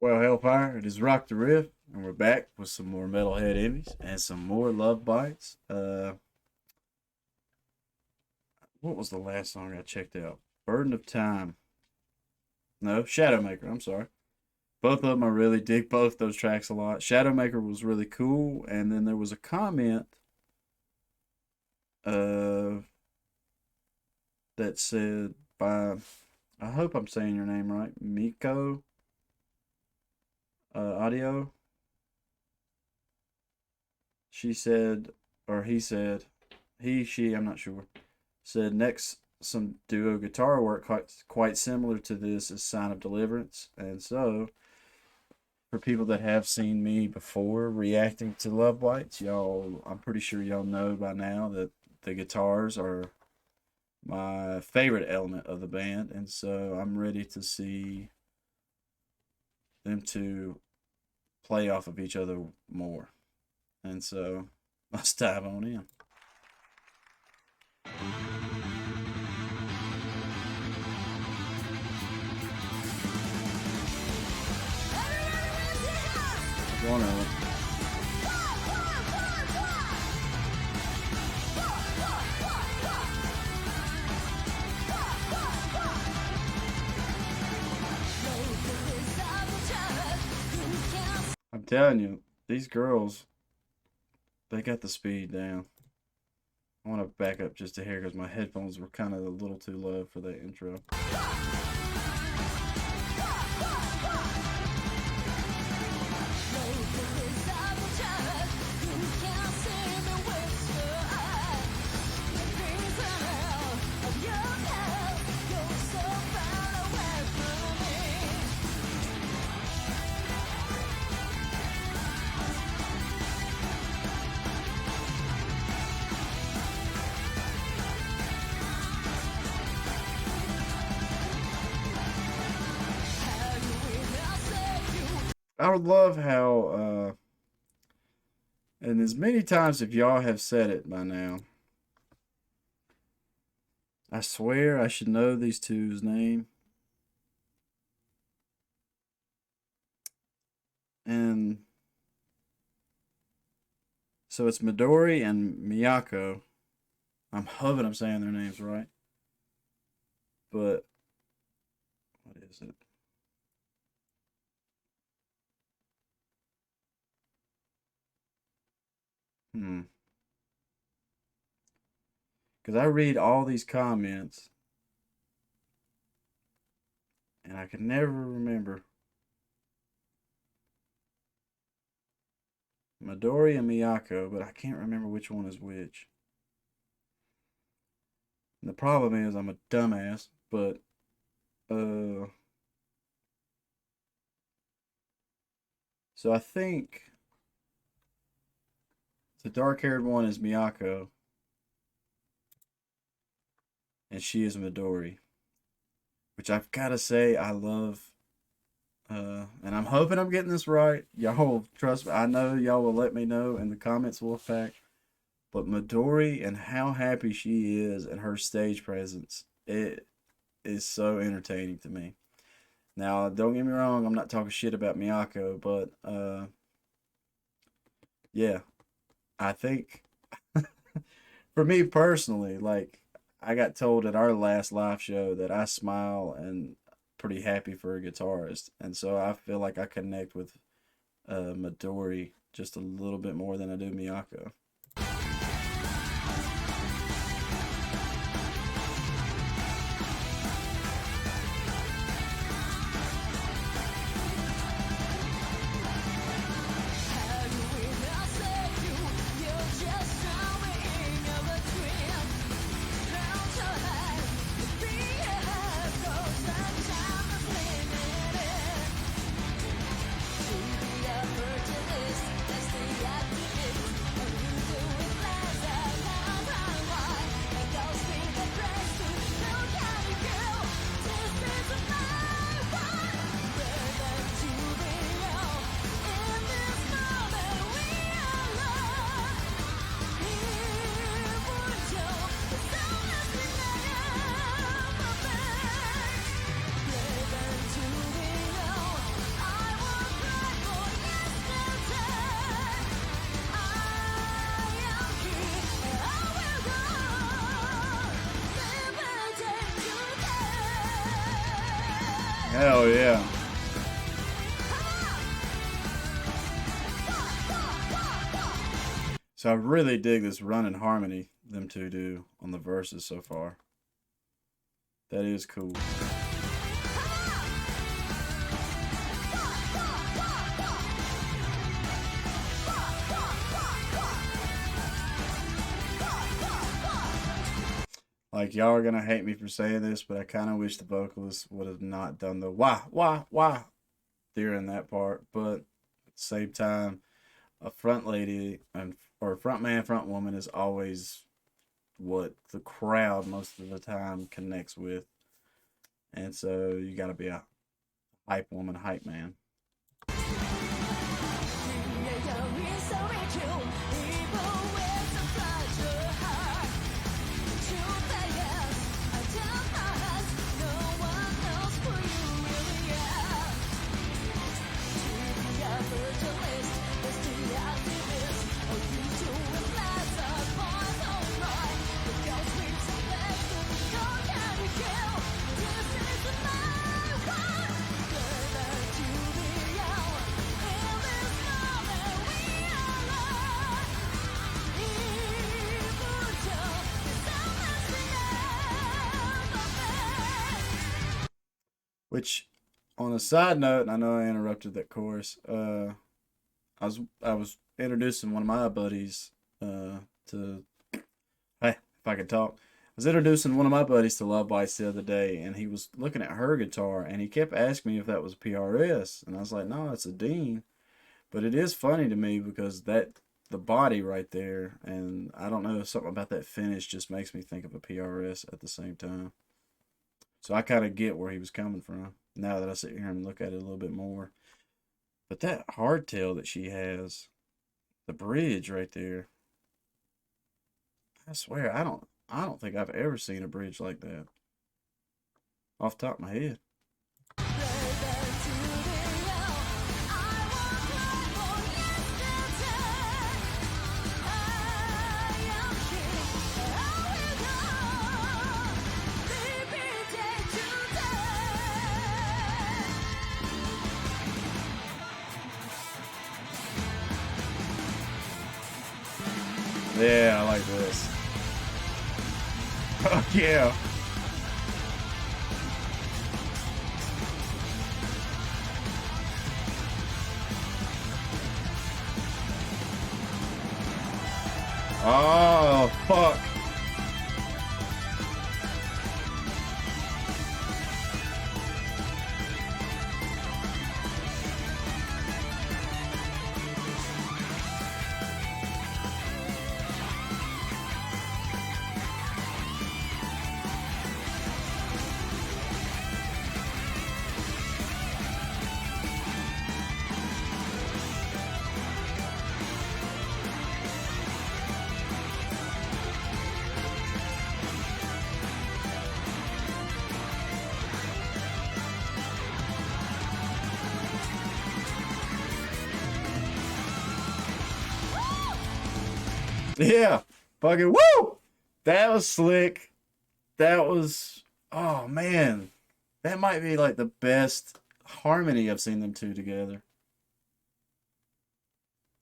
Well, Hellfire, it is Rock the Riff, and we're back with some more Metalhead Envies and some more Lovesbites. What was the last song I checked out? Burden of Time. No, Shadowmaker, I'm sorry. Both of them, I really dig both those tracks a lot. Shadowmaker was really cool, and then there was a comment uh, that said by, I hope I'm saying your name right, Miko Audio. She said, or he said, she, I'm not sure, said next some duo guitar work quite similar to this is Sign of Deliverance. And so, for people that have seen me before reacting to Lovesbites, y'all, I'm pretty sure y'all know by now that the guitars are my favorite element of the band. And so, I'm ready to see them to play off of each other more. And so, let's dive on in. One of them. I'm telling you, these girls, they got the speed down. I want to back up just a hair because my headphones were kind of a little too low for that intro. I would love how, and as many times if y'all have said it by now, I swear I should know these two's name. And so it's Midori and Miyako. I'm hoping I'm saying their names right. But, what is it? Because I read all these comments and I can never remember. Midori and Miyako, but I can't remember which one is which. And the problem is I'm a dumbass, but so I think the dark-haired one is Miyako and she is Midori, which I've got to say I love. And I'm hoping I'm getting this right. Y'all trust me. I know y'all will let me know in the comments, Wolfpack. But Midori and how happy she is and her stage presence, it is so entertaining to me. Now, don't get me wrong, I'm not talking shit about Miyako, but yeah, I think for me personally, like I got told at our last live show that I smile and pretty happy for a guitarist, and so I feel like I connect with Midori just a little bit more than I do Miyako. Hell yeah. So I really dig this running harmony them two do on the verses so far. That is cool. Like, y'all are gonna hate me for saying this, but I kind of wish the vocalist would have not done the wah during that part. But at the same time, a front lady and or a front man, front woman is always what the crowd most of the time connects with, and so you got to be a hype woman, hype man. Which, on a side note, and I know I interrupted that chorus. I was introducing one of my buddies to hey, if I could talk. I was introducing one of my buddies to Lovesbites the other day, and he was looking at her guitar, and he kept asking me if that was PRS, and I was like, no, it's a Dean. But it is funny to me because the body right there, and I don't know, something about that finish just makes me think of a PRS at the same time. So I kind of get where he was coming from now that I sit here and look at it a little bit more. But that hardtail that she has, the bridge right there, I swear I don't think I've ever seen a bridge like that off the top of my head. Yeah, I like this. Oh yeah. Oh fuck. Yeah. Fucking woo! That was slick. That was, oh man. That might be like the best harmony I've seen them two together.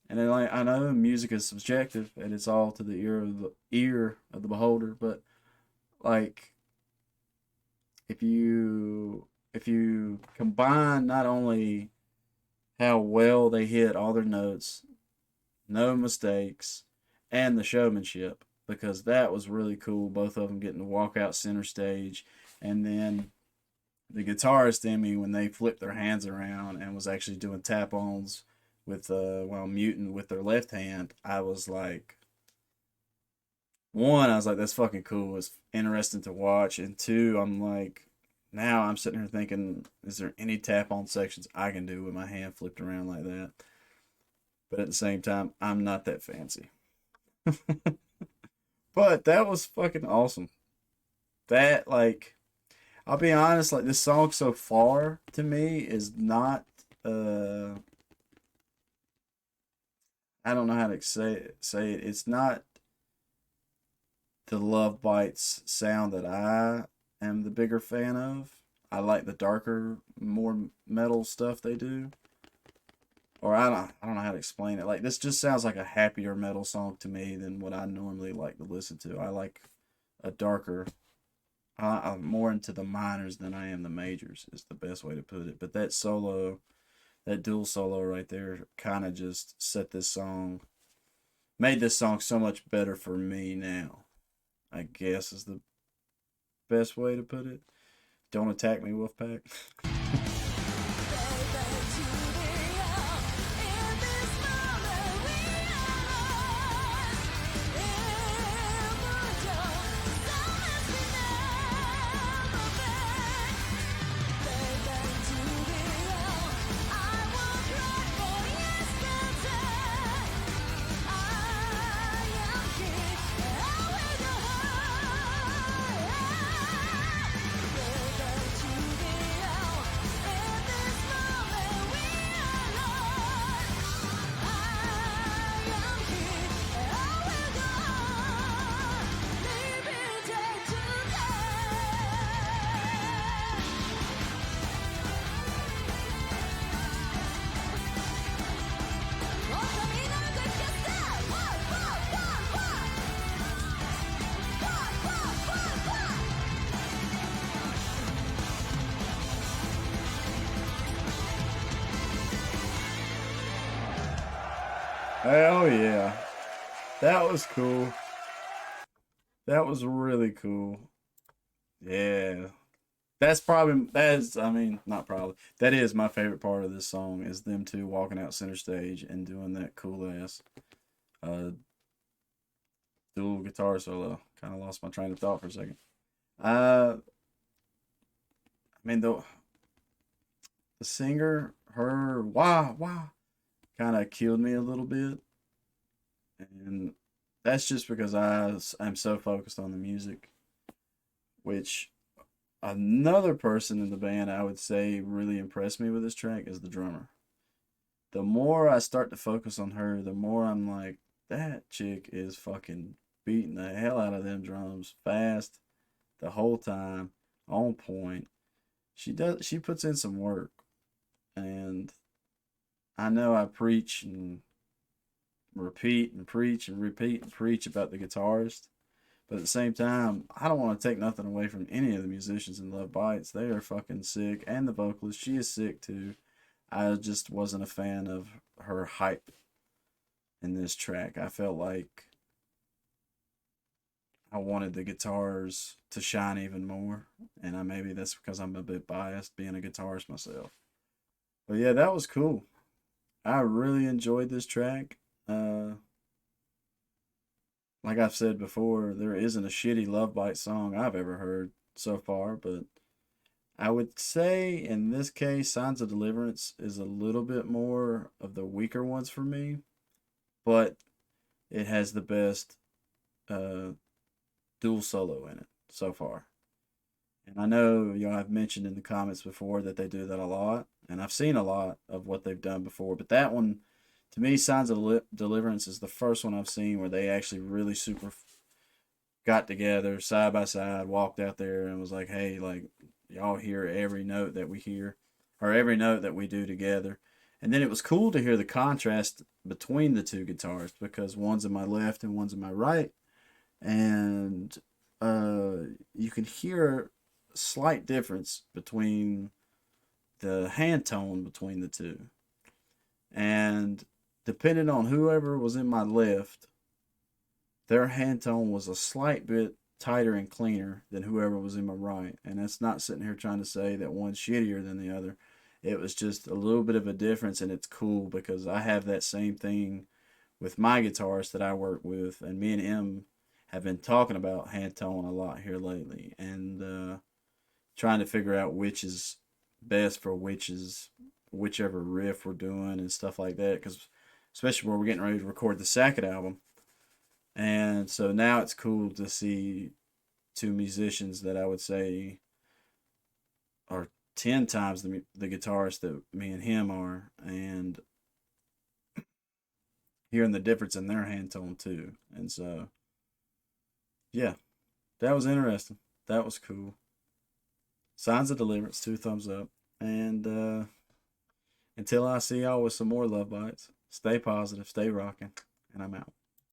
And then, like, I know music is subjective and it's all to the ear of the beholder, but like if you combine not only how well they hit all their notes, no mistakes, and the showmanship, because that was really cool. Both of them getting to walk out center stage, and then the guitarist in me when they flipped their hands around and was actually doing tap ons with while muting with their left hand. I was like, one, I was like, that's fucking cool. It's interesting to watch, and two, I'm like, now I'm sitting here thinking, is there any tap on sections I can do with my hand flipped around like that? But at the same time, I'm not that fancy. But that was fucking awesome. That, like, I'll be honest, like, this song so far to me is not I don't know how to say it. It's not the Lovesbites sound that I am the bigger fan of. I like the darker, more metal stuff they do. Or I don't know how to explain it. Like this just sounds like a happier metal song to me than what I normally like to listen to. I like a darker. I'm more into the minors than I am the majors. Is the best way to put it. But that solo, that dual solo right there, kind of just set this song, made this song so much better for me now. I guess is the best way to put it. Don't attack me, Wolfpack. Hell yeah. That was cool. That was really cool. Yeah. I mean, not probably. That is my favorite part of this song is them two walking out center stage and doing that cool ass uh dual guitar solo. Kind of lost my train of thought for a second. I mean the singer, her wah kind of killed me a little bit, and that's just because I'm so focused on the music, which another person in the band I would say really impressed me with this track is the drummer. The more I start to focus on her, the more I'm like, that chick is fucking beating the hell out of them drums fast the whole time, on point. She puts in some work, and I know I preach and repeat and preach and repeat and preach about the guitarist, but at the same time, I don't want to take nothing away from any of the musicians in Lovesbites. They are fucking sick, and the vocalist, she is sick too. I just wasn't a fan of her hype in this track. I felt like I wanted the guitars to shine even more, and maybe that's because I'm a bit biased being a guitarist myself. But yeah, that was cool. I really enjoyed this track. Uh, like I've said before, there isn't a shitty Love Bite song I've ever heard so far, but I would say in this case, Signs of Deliverance is a little bit more of the weaker ones for me, but it has the best uh, dual solo in it so far. And I know I've mentioned in the comments before that they do that a lot, and I've seen a lot of what they've done before. But that one, to me, Signs of Deliverance is the first one I've seen where they actually really super got together side by side, walked out there, and was like, "Hey, like y'all hear every note that we hear, or every note that we do together." And then it was cool to hear the contrast between the two guitars because one's in my left and one's in my right, and you can hear a slight difference between the hand tone between the two. And depending on whoever was in my left, their hand tone was a slight bit tighter and cleaner than whoever was in my right. And that's not sitting here trying to say that one's shittier than the other. It was just a little bit of a difference, and it's cool because I have that same thing with my guitarist that I work with, and me and him have been talking about hand tone a lot here lately, and trying to figure out which is best for whichever riff we're doing and stuff like that. Because especially where we're getting ready to record the second album, and so now it's cool to see two musicians that I would say are 10 times the guitarist that me and him are, and hearing the difference in their hand tone too. And so, yeah, that was interesting. That was cool. Signs of Deliverance, 2 thumbs up. And until I see y'all with some more Love Bites, stay positive, stay rocking, and I'm out.